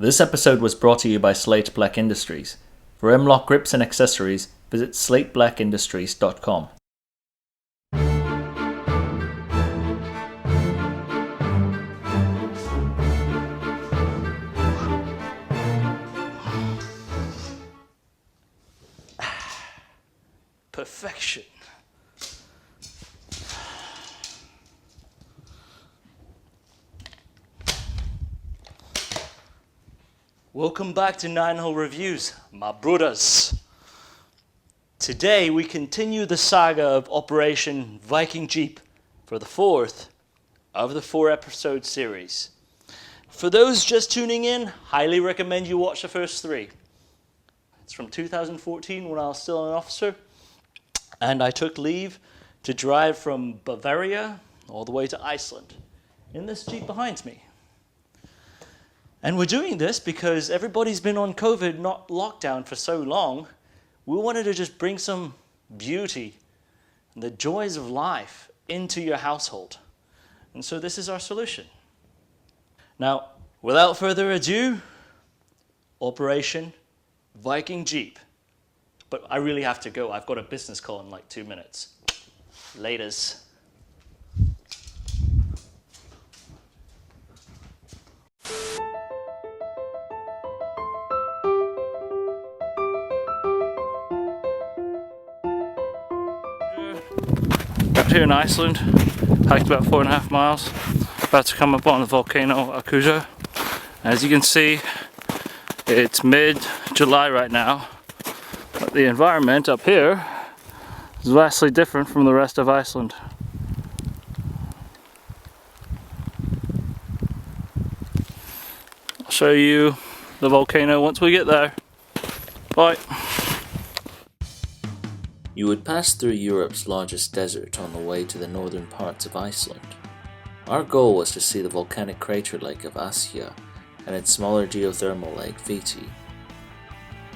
This episode was brought to you by slateblackindustries. For M-LOK grips and accessories, visit slateblackindustries.com. Perfection. Welcome back to 9-Hole Reviews, my brothers. Today we continue the saga of Operation Viking Jeep for the fourth of the 4-episode series. For those just tuning in, highly recommend you watch the first 3. It's from 2014 when I was still an officer, and I took leave to drive from Bavaria all the way to Iceland in this Jeep behind me. And we're doing this because everybody's been on COVID, not lockdown for so long. We wanted to just bring some beauty and the joys of life into your household. And so this is our solution. Now, without further ado, Operation Viking Jeep. But I really have to go. I've got a business call in like 2 minutes. Laters. Out here in Iceland, hiked about 4.5 miles, about to come up on the volcano Pkwy. As you can see, it's mid-July right now, but the environment up here is vastly different from the rest of Iceland. I'll show you the volcano once we get there. Bye. You would pass through Europe's largest desert on the way to the northern parts of Iceland. Our goal was to see the volcanic crater lake of Askja and its smaller geothermal lake Viti.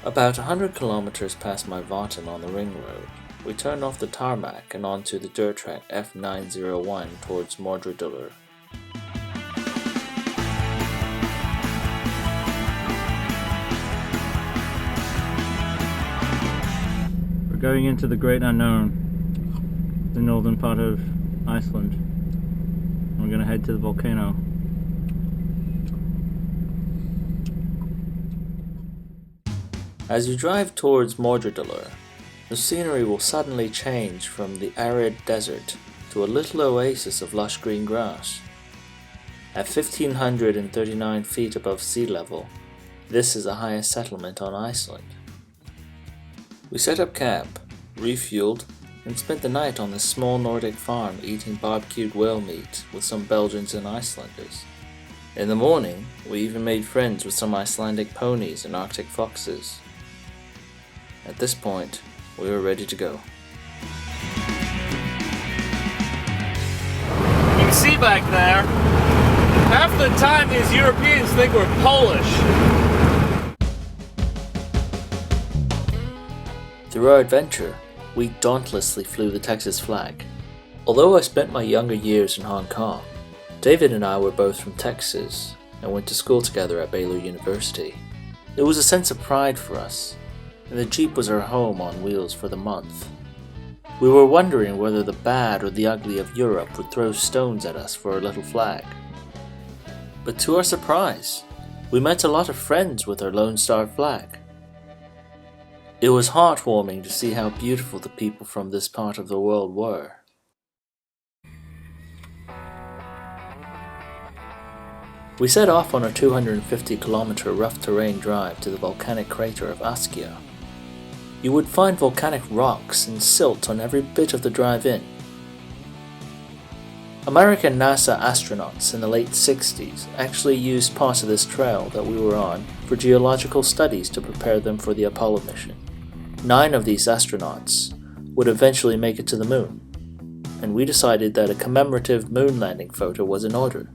About 100 kilometers past Möðrudalur on the ring road, we turned off the tarmac and onto the dirt track F901 towards Möðrudalur. Going into the great unknown, the northern part of Iceland. We're going to head to the volcano. As you drive towards Möðrudalur, the scenery will suddenly change from the arid desert to a little oasis of lush green grass. At 1,539 feet above sea level, this is the highest settlement on Iceland. We set up camp, refueled, and spent the night on this small Nordic farm eating barbecued whale meat with some Belgians and Icelanders. In the morning, we even made friends with some Icelandic ponies and Arctic foxes. At this point, we were ready to go. You can see back there, half the time these Europeans think we're Polish. Through our adventure, we dauntlessly flew the Texas flag. Although I spent my younger years in Hong Kong, David and I were both from Texas and went to school together at Baylor University. It was a sense of pride for us, and the Jeep was our home on wheels for the month. We were wondering whether the bad or the ugly of Europe would throw stones at us for our little flag. But to our surprise, we met a lot of friends with our Lone Star flag. It was heartwarming to see how beautiful the people from this part of the world were. We set off on our 250-kilometer rough terrain drive to the volcanic crater of Askja. You would find volcanic rocks and silt on every bit of the drive in. American NASA astronauts in the late 60s actually used parts of this trail that we were on for geological studies to prepare them for the Apollo mission. 9 of these astronauts would eventually make it to the moon, and we decided that a commemorative moon landing photo was in order.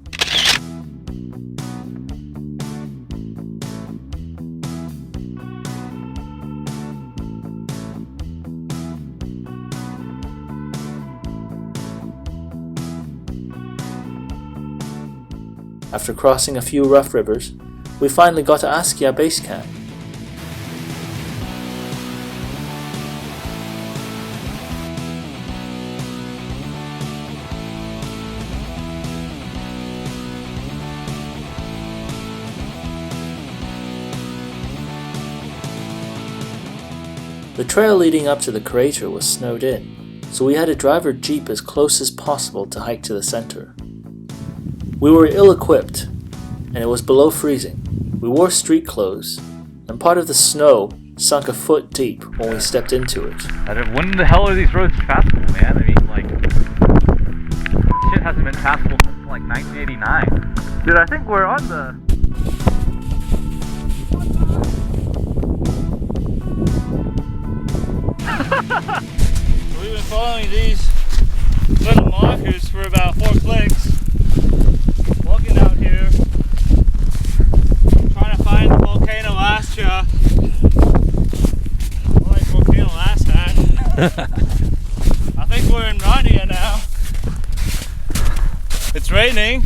After crossing a few rough rivers, we finally got to Askja base camp. The trail leading up to the crater was snowed in, so we had to drive our Jeep as close as possible to hike to the center. We were ill-equipped, and it was below freezing. We wore street clothes, and part of the snow sunk a foot deep when we stepped into it. When the hell are these roads passable, man? I mean, like, shit hasn't been passable since like 1989. Dude, I think we're on the... We've been following these little markers for about 4 clicks. Walking out here, trying to find the volcano Askja. More like volcano Ashan. I think we're in Narnia now. It's raining.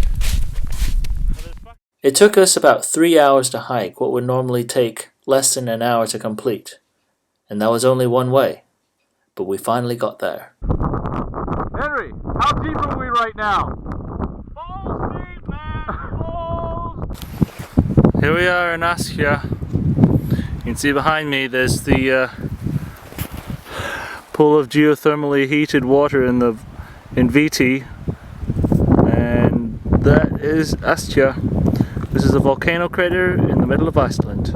It took us about 3 hours to hike what would normally take less than an hour to complete. And that was only one way. But we finally got there. Henry, how deep are we right now? Balls deep, man! Balls! Here we are in Askja. You can see behind me there's the pool of geothermally heated water in VT. And that is Askja. This is a volcano crater in the middle of Iceland.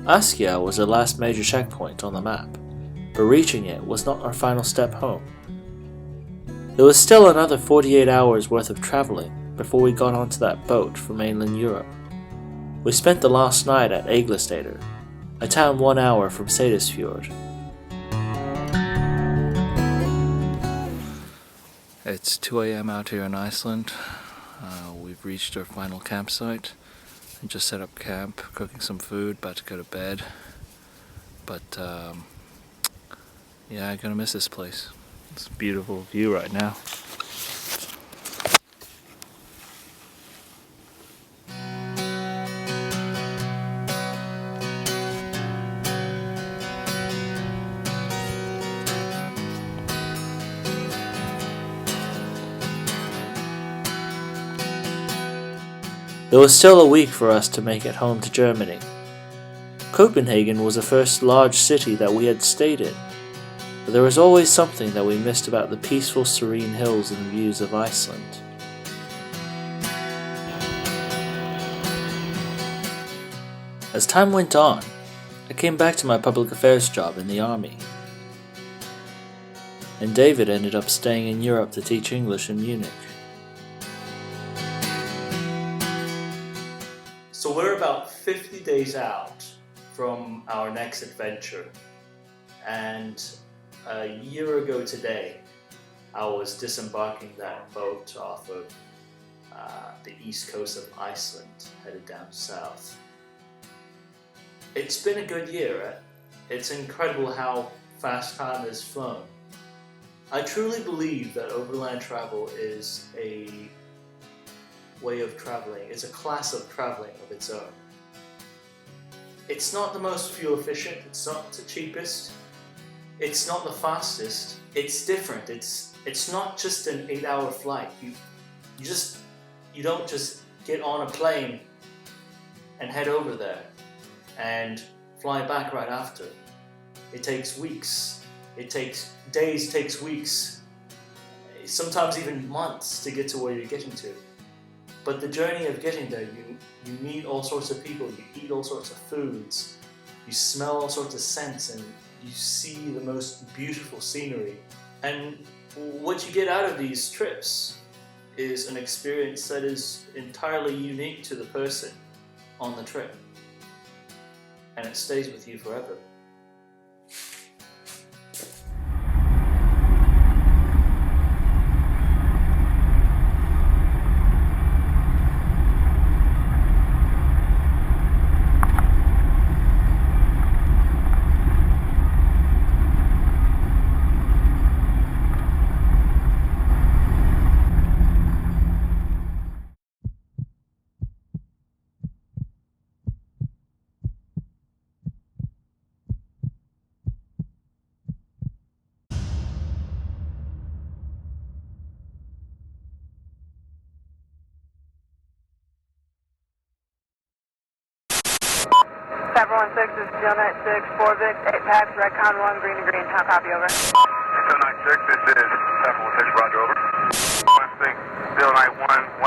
Askja was the last major checkpoint on the map, but reaching it was not our final step home. There was still another 48 hours worth of travelling before we got onto that boat for mainland Europe. We spent the last night at Egilsstaðir, a town 1 hour from Seyðisfjörð. It's 2 a.m. out here in Iceland. We've reached our final campsite and just set up camp, cooking some food, about to go to bed. But yeah, I'm gonna miss this place. It's a beautiful view right now. There was still a week for us to make it home to Germany. Copenhagen was the first large city that we had stayed in, but there was always something that we missed about the peaceful, serene hills and views of Iceland. As time went on, I came back to my public affairs job in the army, and David ended up staying in Europe to teach English in Munich. So we're about 50 days out from our next adventure, and a year ago today I was disembarking that boat off of the east coast of Iceland, headed down south. It's been a good year. It's incredible how fast time has flown. I truly believe that overland travel is a way of traveling. It's a class of traveling of its own. It's not the most fuel efficient, it's not the cheapest, it's not the fastest, it's different. It's not just an 8-hour flight. You don't just get on a plane and head over there and fly back right after. It takes weeks, it takes days, takes weeks, sometimes even months to get to where you're getting to. But the journey of getting there, you meet all sorts of people, you eat all sorts of foods, you smell all sorts of scents, and you see the most beautiful scenery. And what you get out of these trips is an experience that is entirely unique to the person on the trip. And it stays with you forever. 016, this is Steel 96, 4 Vic, 8 packs, Recon 1, green to green. How copy, over? Steel 96, this is 716, roger, over. 16, Steel 91,